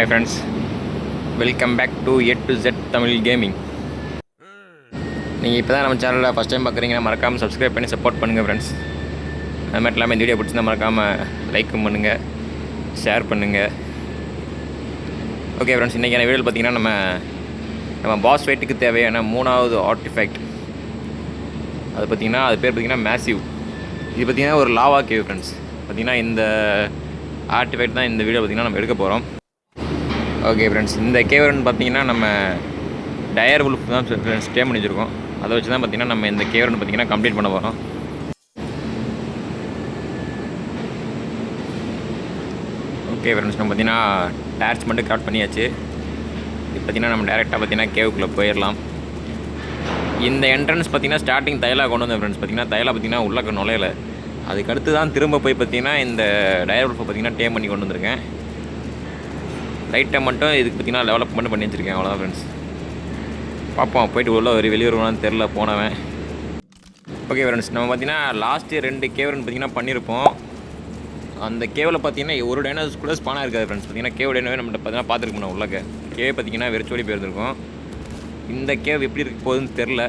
Hi friends, welcome back to A to Z Tamil Gaming. நீங்கள் இப்போ தான் நம்ம சேனலில் ஃபஸ்ட் டைம் பார்க்குறீங்கன்னா மறக்காமல் சப்ஸ்கிரைப் பண்ணி சப்போர்ட் பண்ணுங்கள் ஃப்ரெண்ட்ஸ். அது மட்டும் இல்லாமல் இந்த வீடியோ பிடிச்சிருந்தா மறக்காமல் லைக்கும் பண்ணுங்கள், ஷேர் பண்ணுங்கள். ஓகே ஃப்ரெண்ட்ஸ், இன்றைக்கான வீடியோவில் பார்த்தீங்கன்னா நம்ம பாஸ் ஃபைட்டுக்கு தேவையான 3வது ஆர்டிஃபேக்ட், அது பார்த்திங்கன்னா அது பேர் பார்த்திங்கன்னா மேசிவ். இது பார்த்திங்கன்னா ஒரு லாவா கேவ் ஃப்ரெண்ட்ஸ். பார்த்திங்கன்னா இந்த ஆர்டிஃபேக்ட் தான் இந்த வீடியோ பார்த்திங்கன்னா நம்ம எடுக்க போகிறோம். ஓகே ஃப்ரெண்ட்ஸ், இந்த கேவர்னு பார்த்திங்கன்னா நம்ம டயர் வுல்ஃப் தான் ஃப்ரெண்ட்ஸ் ஸ்டே பண்ணி வச்சுருக்கோம். அதை வச்சு தான் பார்த்திங்கன்னா நம்ம இந்த கேவர்னு பார்த்திங்கன்னா கம்ப்ளீட் பண்ண போகிறோம். ஓகே ஃப்ரெண்ட்ஸ், நம்ம பார்த்திங்கன்னா டார்ச் மட்டும் கிராஃப்ட் பண்ணியாச்சு. இது பார்த்திங்கன்னா நம்ம டேரெக்டாக பார்த்திங்கன்னா கேவுக்குள்ளே போயிடலாம். இந்த என்ட்ரன்ஸ் பார்த்திங்கன்னா ஸ்டார்டிங் தைலா கொண்டு வந்தேன் ஃப்ரெண்ட்ஸ். பார்த்திங்கன்னா தைலா பார்த்திங்கன்னா உள்ளக்க நுழையில, அதுக்கடுத்து தான் திரும்ப போய் பார்த்திங்கன்னா இந்த டயர் வுல்ஃபை பார்த்திங்கன்னா டேம் பண்ணி கொண்டு வந்திருக்கேன். லைட்டாக மட்டும் இதுக்கு பார்த்திங்கன்னா டெவலப் மட்டும் பண்ணி வச்சுருக்கேன், அவ்வளோதான் ஃப்ரெண்ட்ஸ். பார்ப்போம், போய்ட்டு உள்ள ஒரு வெளியூர்வான்னு தெரில போனவன். ஓகே ஃப்ரெண்ட்ஸ், நம்ம பார்த்திங்கன்னா லாஸ்ட்டு 2 கேவர்னு பார்த்திங்கன்னா பண்ணியிருப்போம். அந்த கேவில் பார்த்திங்கன்னா ஒரு டைனோஸ் கூட ஸ்பானாக இருக்காது ஃப்ரெண்ட்ஸ். பார்த்திங்கன்னா கேவ் டைனோவே நம்மகிட்ட பார்த்திங்கன்னா பார்த்துருக்கணும். உள்ளக்க கேவ் பார்த்திங்கன்னா வெறிச்சோடி போயிருந்துருக்கும். இந்த கேவ் எப்படி இருக்க போகுதுன்னு தெரில.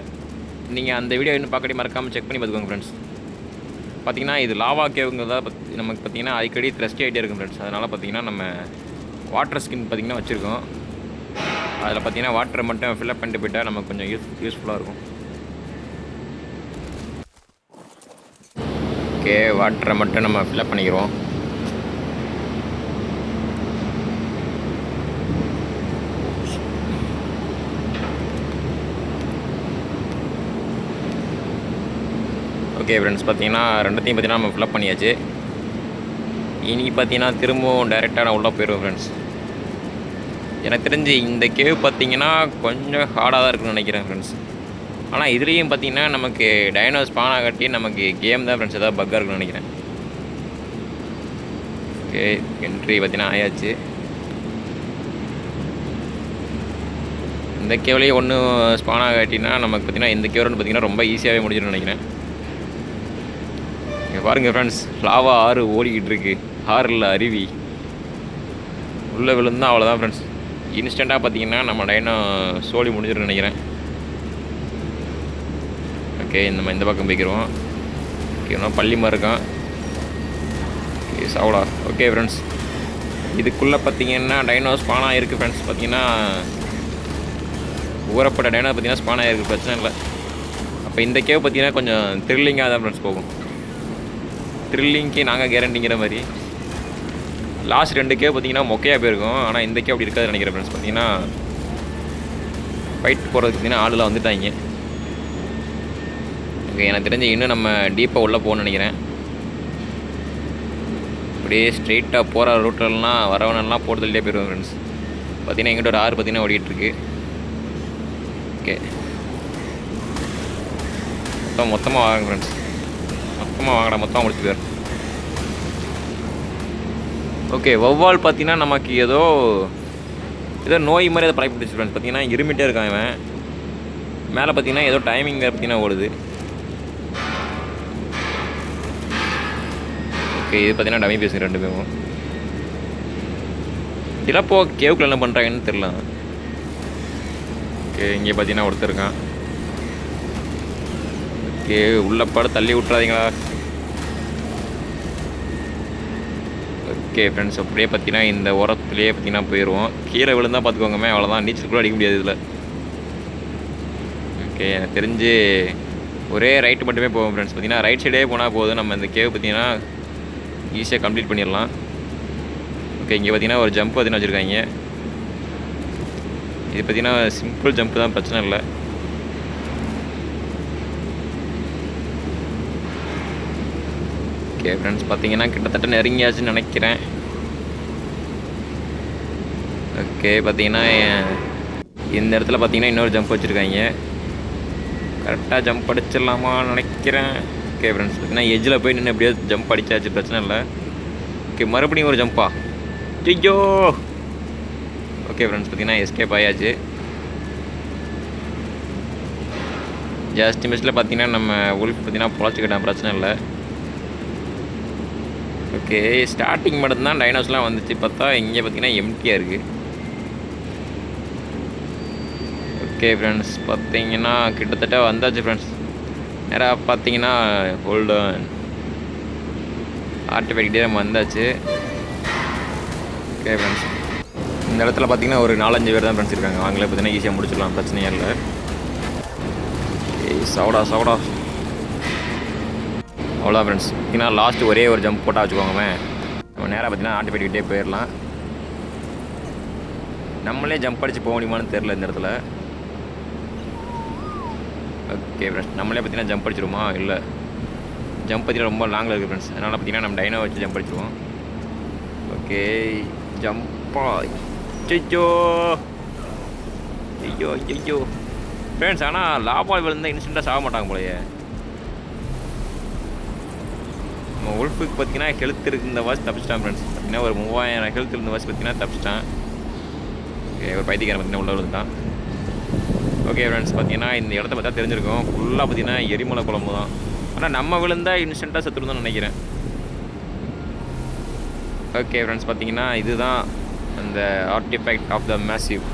நீங்கள் அந்த வீடியோ இன்னும் பார்க்கடி மறக்காமல் செக் பண்ணி பார்த்துக்கோங்க ஃப்ரெண்ட்ஸ். பார்த்திங்கன்னா இது லாவா கேவுங்கிறதா நமக்கு பார்த்திங்கன்னா அடிக்கடி த்ரஸ்டி ஆகிட்டே இருக்கும் ஃப்ரெண்ட்ஸ். அதனால் பார்த்திங்கன்னா நம்ம வாட்டர் ஸ்கின் பார்த்திங்கன்னா வச்சுருக்கோம். அதில் பார்த்திங்கன்னா வாட்டரை மட்டும் ஃபில்அப் பண்ணிட்டு போயிட்டால் நமக்கு கொஞ்சம் யூஸ்ஃபுல்லாக இருக்கும். ஓகே, வாட்டரை மட்டும் நம்ம ஃபில்அப் பண்ணிக்கிறோம். ஓகே ஃப்ரெண்ட்ஸ், பார்த்திங்கன்னா ரெண்டுத்தையும் பார்த்திங்கன்னா நம்ம ஃபில்அப் பண்ணியாச்சு. இனி பார்த்திங்கன்னா திரும்பவும் டைரெக்டாக நான் உள்ளே போயிடுவேன் ஃப்ரெண்ட்ஸ். எனக்கு தெரிஞ்சு இந்த கேவ் பார்த்திங்கன்னா கொஞ்சம் ஹார்டாக தான் இருக்குன்னு நினைக்கிறேன் ஃப்ரெண்ட்ஸ். ஆனால் இதுலேயும் பார்த்திங்கன்னா நமக்கு டைனோ ஸ்பான் ஆகட்டி நமக்கு கேம் தான் ஃப்ரெண்ட்ஸ் ஏதாவது பக்காக இருக்குன்னு நினைக்கிறேன். ஓகே, என்ட்ரி பார்த்திங்கன்னா ஆயாச்சு. இந்த கேவ்லேயே ஒன்று ஸ்பான் ஆகாட்டினா நமக்கு பார்த்திங்கன்னா இந்த கேவ்னு பார்த்திங்கன்னா ரொம்ப ஈஸியாகவே முடிஞ்சிடும்னு நினைக்கிறேன். இங்கே பாருங்கள் ஃப்ரெண்ட்ஸ், லாவா ஆறு ஓடிக்கிட்டு இருக்கு. ஆறில் அருவி உள்ளே விழுந்தால் அவ்வளோதான் ஃப்ரெண்ட்ஸ். இன்ஸ்டண்ட்டாக பார்த்திங்கன்னா நம்ம டைனோ சோழி முடிஞ்சிடும் நினைக்கிறேன். ஓகே, நம்ம இந்த பக்கம் போய்க்கிறோம். ஓகே, இன்னும் பள்ளி மாதிரி இருக்கான். ஓகே, சாவலா. ஓகே ஃப்ரெண்ட்ஸ், இதுக்குள்ளே பார்த்திங்கன்னா டைனோ ஸ்பானாக இருக்குது ஃப்ரெண்ட்ஸ். பார்த்திங்கன்னா ஊறப்பட்ட டைனோ பார்த்திங்கன்னா ஸ்பானாக இருக்குது, பிரச்சனை இல்லை. அப்போ இந்த கேவ் பார்த்திங்கன்னா கொஞ்சம் த்ரில்லிங்காக தான் ஃப்ரெண்ட்ஸ் போகும். த்ரில்லிங்க்கு நாங்கள் கேரண்டிங்கிற மாதிரி. லாஸ்ட் 2 கேவ் பார்த்திங்கன்னா மொக்கையாக போயிருக்கும். ஆனால் இந்த கேவ் அப்படி இருக்காது நினைக்கிறேன் ஃப்ரெண்ட்ஸ். பார்த்திங்கன்னா ஃபைட் போகிறதுக்கு பார்த்திங்கன்னா ஆளுலாம் வந்துட்டாங்க. ஓகே, எனக்கு தெரிஞ்சு இன்னும் நம்ம டீப்பாக உள்ளே போகணும்னு நினைக்கிறேன். அப்படியே ஸ்ட்ரெயிட்டாக போகிற ரூட்லலாம் வரவனெல்லாம் போகிறதுலேயே போயிடுவோம் ஃப்ரெண்ட்ஸ். பார்த்திங்கன்னா எங்கிட்ட ஒரு ஆறு பார்த்திங்கன்னா ஓடிட்டுருக்கு. ஓகே, மொத்தமாக வாங்க ஃப்ரெண்ட்ஸ், மொத்தமாக வாங்கடா, மொத்தமாக முடிச்சு போயிடும். ஓகே, வௌவால் பார்த்திங்கன்னா நமக்கு ஏதோ நோய் மாதிரி அதை பழகிடுச்சு ஃப்ரெண்ட்ஸ். பார்த்திங்கன்னா இருமிட்டே இருக்கான் இவன். மேலே பார்த்திங்கன்னா ஏதோ டைமிங் பார்த்திங்கன்னா ஓடுது. ஓகே, இது பார்த்திங்கன்னா டமி பேசுங்க 2 பேரும். இல்லைப்போ கேவுக்குள்ள என்ன பண்ணுறாங்கன்னு தெரில. ஓகே, இங்கே பார்த்திங்கன்னா ஒருத்தர் இருக்கான். ஓகே, உள்ள பாடு தள்ளி விட்றாதீங்களா. ஓகே ஃப்ரெண்ட்ஸ், அப்படியே பார்த்திங்கன்னா இந்த உரத்துலேயே பார்த்திங்கன்னா போயிடுவோம். கீழே விழுந்தால் பார்த்துக்கோங்கமே, அவ்வளோதான். நீச்சல் கூட அடிக்க முடியாது இதில். ஓகே, எனக்கு தெரிஞ்சு ஒரே ரைட்டு மட்டுமே போவோம் ஃப்ரெண்ட்ஸ். பார்த்திங்கன்னா ரைட் சைடே போனால் போதும், நம்ம இந்த கேவ் பார்த்திங்கன்னா ஈஸியாக கம்ப்ளீட் பண்ணிடலாம். ஓகே, இங்கே பார்த்திங்கன்னா ஒரு ஜம்ப் பார்த்திங்கன்னா வச்சுருக்காங்க. இது பார்த்திங்கன்னா சிம்பிள் ஜம்ப்பு தான், பிரச்சனை இல்லை. ஓகே ஃப்ரெண்ட்ஸ், பார்த்திங்கன்னா கிட்டத்தட்ட நெருங்கியாச்சுன்னு நினைக்கிறேன். ஓகே, பார்த்திங்கன்னா இந்த இடத்துல பார்த்திங்கன்னா இன்னொரு ஜம்ப் வச்சுருக்காங்க. கரெக்டாக ஜம்ப் அடிச்சிடலாமான்னு நினைக்கிறேன். ஓகே ஃப்ரெண்ட்ஸ், பார்த்திங்கன்னா எஜ்ஜில் போய் நின்று எப்படியோ ஜம்ப் அடித்தாச்சு, பிரச்சனை இல்லை. ஓகே, மறுபடியும் ஒரு ஜம்பா. ஐயோ. ஓகே ஃப்ரெண்ட்ஸ், பார்த்திங்கன்னா எஸ்கேப் ஆயாச்சு. ஜஸ்ட் மிஸ்ஸில் பார்த்திங்கன்னா நம்ம உல்ஃப் பார்த்திங்கன்னா பொழைச்சிக்கிட்டான், பிரச்சனை இல்லை. ஓகே, ஸ்டார்டிங் மட்டும்தான் டைனோஸ்லாம் வந்துச்சு. பார்த்தா இங்கே பார்த்திங்கன்னா எம்டியாக இருக்குது. ஓகே ஃப்ரெண்ட்ஸ், பார்த்தீங்கன்னா கிட்டத்தட்ட வந்தாச்சு ஃப்ரெண்ட்ஸ். நேராக பார்த்தீங்கன்னா ஹோல்டன் ஆர்டிஃபேக்டே நம்ம வந்தாச்சு. ஓகே ஃப்ரெண்ட்ஸ், இந்த இடத்துல பார்த்தீங்கன்னா ஒரு 4-5 பேர் தான் ஃப்ரெண்ட்ஸ் இருக்காங்க. அவங்களே பார்த்தீங்கன்னா ஈஸியாக முடிச்சிடலாம், பிரச்சனையே இல்லை. சவுடா அவ்வளோதான் ஃப்ரெண்ட்ஸ். பார்த்தீங்கன்னா லாஸ்ட்டு ஒரே ஒரு ஜம்ப் போட்டால் வச்சுக்கோங்க, நம்ம நேராக பார்த்தீங்கன்னா ஆர்டிஃபேக்டே போயிடலாம். நம்மளே ஜம்ப் அடித்து போக முடியுமான்னு தெரில இந்த இடத்துல. ஓகே ஃப்ரெண்ட்ஸ், நம்மளே பார்த்தீங்கன்னா ஜம்ப் அடிச்சிருமா? இல்லை, ஜம்ப் பார்த்தீங்கன்னா ரொம்ப லாங்கில் இருக்குது ஃப்ரெண்ட்ஸ். அதனால் பார்த்தீங்கன்னா நம்ம டைனோ வச்சு ஜம்ப் அடிச்சிருவோம். ஓகே, ஜம்பா. ஐயோ ஃப்ரெண்ட்ஸ், ஆனால் லாபால் விழுந்தால் இன்ஸ்டண்ட்டாக சாக மாட்டாங்க போலையே. நம்ம உல்ஃபுக்கு பார்த்தீங்கன்னா ஹெல்த் இருக்குது, இந்த வாட்ச் தப்பிச்சிட்டான் ஃப்ரெண்ட்ஸ். பார்த்தீங்கன்னா ஒரு 3000 ஹெல்த் இருந்த வாட்ச் பார்த்தீங்கன்னா தப்பிச்சிட்டான். ஓகே, ஒரு பைத்தியக்காரன் பார்த்தீங்கன்னா உள்ள விழுந்தான். ஓகே ஃப்ரெண்ட்ஸ், பார்த்தீங்கன்னா இந்த இடத்த பார்த்தா தெரிஞ்சிருக்கும், ஃபுல்லாக பார்த்தீங்கன்னா எரிமலை குழம்பு தான். ஆனால் நம்ம விழுந்தால் இன்ஸ்டண்ட்டாக செத்துருந்தோம்னு நினைக்கிறேன். ஓகே ஃப்ரெண்ட்ஸ், பார்த்தீங்கன்னா இதுதான் அந்த artifact of the massive.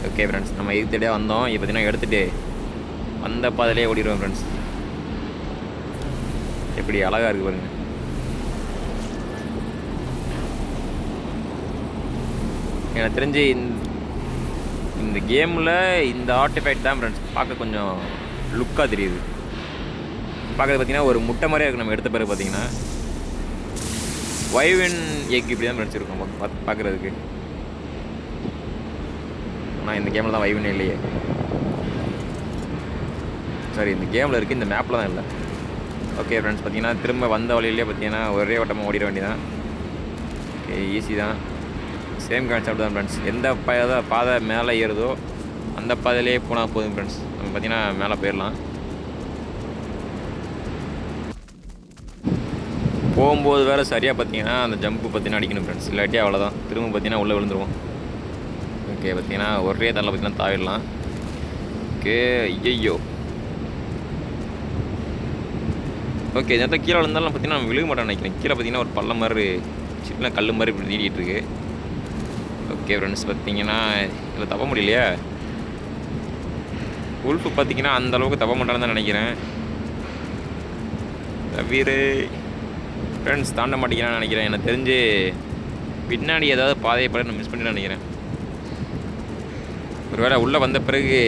Okay friends, நம்ம இது தேடியாக வந்தோம். இப்போ பார்த்தீங்கன்னா எடுத்துகிட்டு வந்த பாதையிலே ஓடிடுவோம் ஃப்ரெண்ட்ஸ். எப்படி அழகாக இருக்குது பாருங்க. எனக்கு தெரிஞ்சு இந்த கேமில் இந்த ஆர்டிஃபேக்ட் தான் ஃப்ரெண்ட்ஸ் பார்க்க கொஞ்சம் லுக்காக தெரியுது. பார்க்குறது பார்த்தீங்கன்னா ஒரு முட்டை மாதிரியே இருக்குது. நம்ம எடுத்த பிறகு பார்த்தீங்கன்னா வைவன் எக் இப்படி தான் ஃப்ரெண்ட்ஸ் இருக்கும் பார்க்குறதுக்கு. ஆனால் இந்த கேமில் தான் வைவன் இல்லையே. சாரி, இந்த கேமில் இருக்குது, இந்த மேப்பில் தான் இல்லை. ஓகே ஃப்ரெண்ட்ஸ், பார்த்தீங்கன்னா திரும்ப வந்த வழியிலே பார்த்தீங்கன்னா ஒரே வட்டமாக ஓடிட வேண்டியதான். ஓகே, ஈஸி தான். சேம் கான்செப்ட் தான் ஃப்ரெண்ட்ஸ். எந்த பாதை மேலே ஏறுதோ அந்த பாதையிலே போனால் போதும் ஃப்ரெண்ட்ஸ். நம்ம பார்த்தீங்கன்னா மேலே போயிடலாம். போகும்போது வேறு சரியாக பார்த்தீங்கன்னா அந்த ஜம்ப்பு பார்த்தீங்கன்னா அடிக்கணும் ஃப்ரெண்ட்ஸ். இல்லாட்டி அவ்வளோதான், திரும்ப பார்த்தீங்கன்னா உள்ளே விழுந்துருவோம். ஓகே, பார்த்தீங்கன்னா ஒரே தள்ள பார்த்தீங்கன்னா தாவிடலாம். ஓகே, ஐயோ. ஓகே, இந்த இடத்துல கீழே விழுந்தாலும் பார்த்தீங்கன்னா நம்ம விழுக மாட்டோம்னு நினைக்கிறேன். கீழே பார்த்தீங்கன்னா ஒரு பள்ளம் மாதிரி சின்ன கல் மாதிரி இப்படி நீடிட்டு இருக்கு. ஓகே ஃப்ரெண்ட்ஸ், பார்த்தீங்கன்னா இதில் தப்ப முடியலையா? உல்ஃபு பார்த்தீங்கன்னா அந்தளவுக்கு தப்ப மாட்டான்னு தான் நினைக்கிறேன். தவிர ஃப்ரெண்ட்ஸ் தாண்ட மாட்டேங்கிறான்னு நினைக்கிறேன். எனக்கு தெரிஞ்சு பின்னாடி ஏதாவது பாதையை பட நான் மிஸ் பண்ணிட்டு நினைக்கிறேன். ஒரு வேளை உள்ளே வந்த பிறகு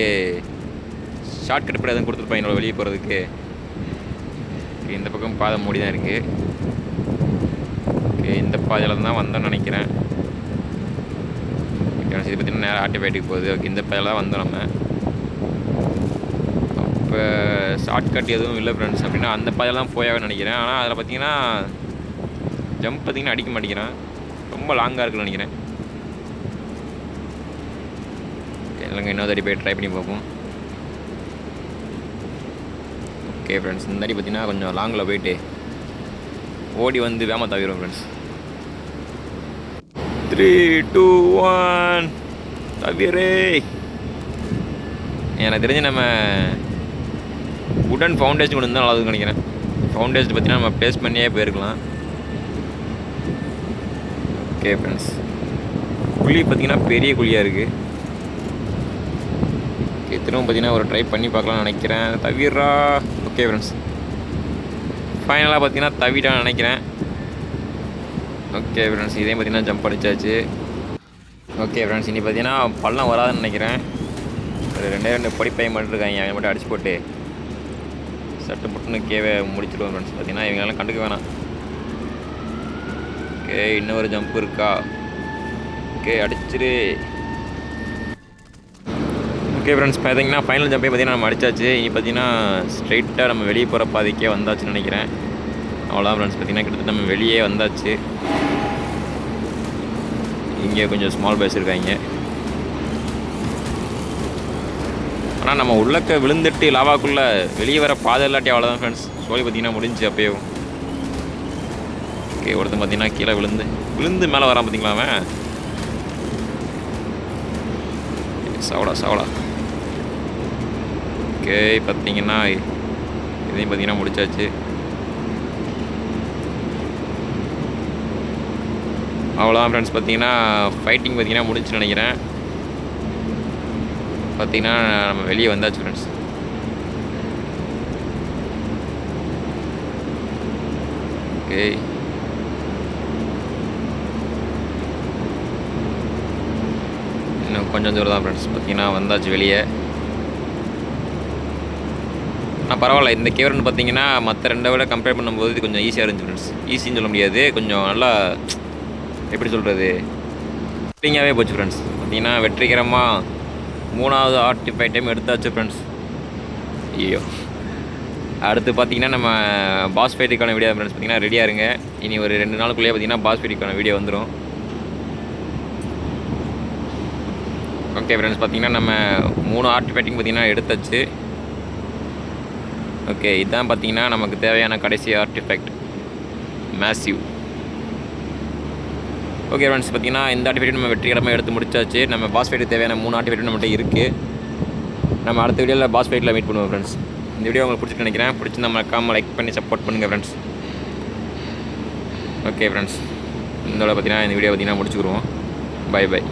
ஷார்ட்கட் படி எதுவும் கொடுத்துருப்பேன் என்னோட வெளியே போகிறதுக்கு. இந்த பக்கம் பாதை மூடி தான் இருக்குது. ஓகே, இந்த பாதையில் தான் வந்தோன்னு நினைக்கிறேன். இது பார்த்தீங்கன்னா நேராக ஆர்டிஃபேக்ட்டுக்கு போகுது. ஓகே, இந்த பாதையில் தான் வந்தோம் நம்ம. அப்போ ஷார்ட்கட் எதுவும் இல்லை ஃப்ரெண்ட்ஸ். அப்படின்னா அந்த பாதையில் தான் போயாகன்னு நினைக்கிறேன். ஆனால் அதில் பார்த்தீங்கன்னா ஜம்ப் பார்த்தீங்கன்னா அடிக்க மாட்டேங்கிறேன், ரொம்ப லாங்காக இருக்குன்னு நினைக்கிறேன். இல்லைங்க, இன்னொரு தடி போய் ட்ரை பண்ணி பார்ப்போம். ஓகே ஃப்ரெண்ட்ஸ், இந்த தடி பார்த்தீங்கன்னா கொஞ்சம் லாங்கில் போயிட்டு ஓடி வந்து வேமா தவிரும் ஃப்ரெண்ட்ஸ். 3, 2, 1 தவிரே. எனக்கு தெரிஞ்சு நம்ம உடன் ஃபவுண்டேஷன் கொண்டு இருந்தால் நல்லாதுன்னு நினைக்கிறேன். ஃபவுண்டேஷன் பார்த்தீங்கன்னா நம்ம ப்ளேஸ் பண்ணியே போயிருக்கலாம். ஓகே ஃப்ரெண்ட்ஸ், குழி பார்த்தீங்கன்னா பெரிய குழியாக இருக்குது. ஓகே, திரும்ப பார்த்தீங்கன்னா ஒரு ட்ரை பண்ணி பார்க்கலாம்னு நினைக்கிறேன். தவிரா. ஓகே ஃப்ரெண்ட்ஸ், ஃபைனலாக பார்த்தீங்கன்னா தவிட்டான்னு நினைக்கிறேன். ஓகே ஃப்ரெண்ட்ஸ், இதையும் பார்த்தீங்கன்னா ஜம்ப் அடிச்சாச்சு. ஓகே ஃப்ரெண்ட்ஸ், இனி பார்த்தீங்கன்னா பள்ளம் வராதுன்னு நினைக்கிறேன். ஒரு 2 படிப்பை மட்டும் இருக்காங்க, அவங்க மட்டும் அடிச்சு போட்டு சட்டு புட்டுன்னு கேவே முடிச்சுடுவோம் ஃப்ரெண்ட்ஸ். பார்த்தீங்கன்னா இவங்களாம் கண்டுக்க வேணாம். ஓகே, இன்னொரு ஜம்ப் இருக்கா? ஓகே, அடிச்சிரு. ஓகே ஃப்ரெண்ட்ஸ், பார்த்தீங்கன்னா ஃபைனல் ஜம்பே பார்த்தீங்கன்னா நம்ம அடிச்சாச்சு. இனி பார்த்தீங்கன்னா ஸ்ட்ரைட்டாக நம்ம வெளியே போகிற பாதைக்கே வந்தாச்சுன்னு நினைக்கிறேன். அவ்வளோதான் ஃப்ரெண்ட்ஸ், பார்த்தீங்கன்னா கிட்டத்தட்ட நம்ம வெளியே வந்தாச்சு. இங்கே கொஞ்சம் ஸ்மால் பேஸ் இருக்காங்க. ஆனால் நம்ம உள்ளக்க விழுந்துட்டு லாவாக்குள்ளே வெளியே வர பாதை இல்லாட்டி அவ்வளோதான் ஃப்ரெண்ட்ஸ். சோழி பார்த்தீங்கன்னா முடிஞ்சு அப்பயும். ஓகே, ஒருத்தன் பார்த்தீங்கன்னா கீழே விழுந்து மேலே வரான் பார்த்தீங்களா அவன். சவடா. ஓகே, பார்த்தீங்கன்னா இதையும் பார்த்தீங்கன்னா முடிச்சாச்சு. அவ்வளோதான் ஃப்ரெண்ட்ஸ். பார்த்தீங்கன்னா ஃபைட்டிங் பார்த்தீங்கன்னா முடிச்சுன்னு நினைக்கிறேன். பார்த்தீங்கன்னா நம்ம வெளியே வந்தாச்சு ஃப்ரெண்ட்ஸ். ஓகே, இன்னும் கொஞ்சம் தூரம் தான் ஃப்ரெண்ட்ஸ். பார்த்தீங்கன்னா வந்தாச்சு வெளியே. ஆனால் பரவாயில்ல, இந்த கேவரன் பார்த்தீங்கன்னா மற்ற 2 விட கம்பேர் பண்ணும்போது இது கொஞ்சம் ஈஸியாக இருந்துச்சு ஃப்ரெண்ட்ஸ். ஈஸின்னு சொல்ல முடியாது, கொஞ்சம் நல்லா எப்படி சொல்கிறது, த்ரில்லிங்காகவே போச்சு ஃப்ரெண்ட்ஸ். பார்த்தீங்கன்னா வெற்றிகரமாக 3வது ஆர்டிஃபைட் டைம் எடுத்தாச்சு ஃப்ரெண்ட்ஸ். ஐயோ, அடுத்து பார்த்தீங்கன்னா நம்ம பாஸ் ஃபைட்டுக்கான வீடியோ ஃப்ரெண்ட்ஸ். பார்த்தீங்கன்னா ரெடியாக இருங்க. இனி ஒரு 2 நாளுக்குள்ளேயே பார்த்தீங்கன்னா பாஸ் ஃபைட்டுக்கான வீடியோ வந்துடும். ஓகே ஃப்ரெண்ட்ஸ், பார்த்தீங்கன்னா நம்ம 3 ஆர்டிஃபைட்டிங் பார்த்தீங்கன்னா எடுத்தாச்சு. ஓகே, இதுதான் பார்த்தீங்கன்னா நமக்கு தேவையான கடைசி ஆர்டிஃபைக்ட், மேசிவ். ஓகே ஃப்ரெண்ட்ஸ், பார்த்தீங்கன்னா இந்த ஆர்டிஃபைட் நம்ம வெற்றிகரமாக எடுத்து முடிச்சாச்சு. நம்ம பாஸ் ஃபைட்டுக்கு தேவையான 3 ஆர்டிஃபைட் நம்மகிட்ட இருக்குது. நம்ம அடுத்த வீடியோவில் பாஸ் ஃபைட்டில் மீட் பண்ணுவோம் ஃப்ரெண்ட்ஸ். இந்த வீடியோ உங்களுக்கு பிடிச்சிட்டு நினைக்கிறேன். பிடிச்சி நம்ம மறக்காமல் லைக் பண்ணி சப்போர்ட் பண்ணுங்கள் ஃப்ரெண்ட்ஸ். ஓகே ஃப்ரெண்ட்ஸ், இந்த வீடியோ பார்த்தீங்கன்னா முடிச்சுக்கிடுவோம். By by.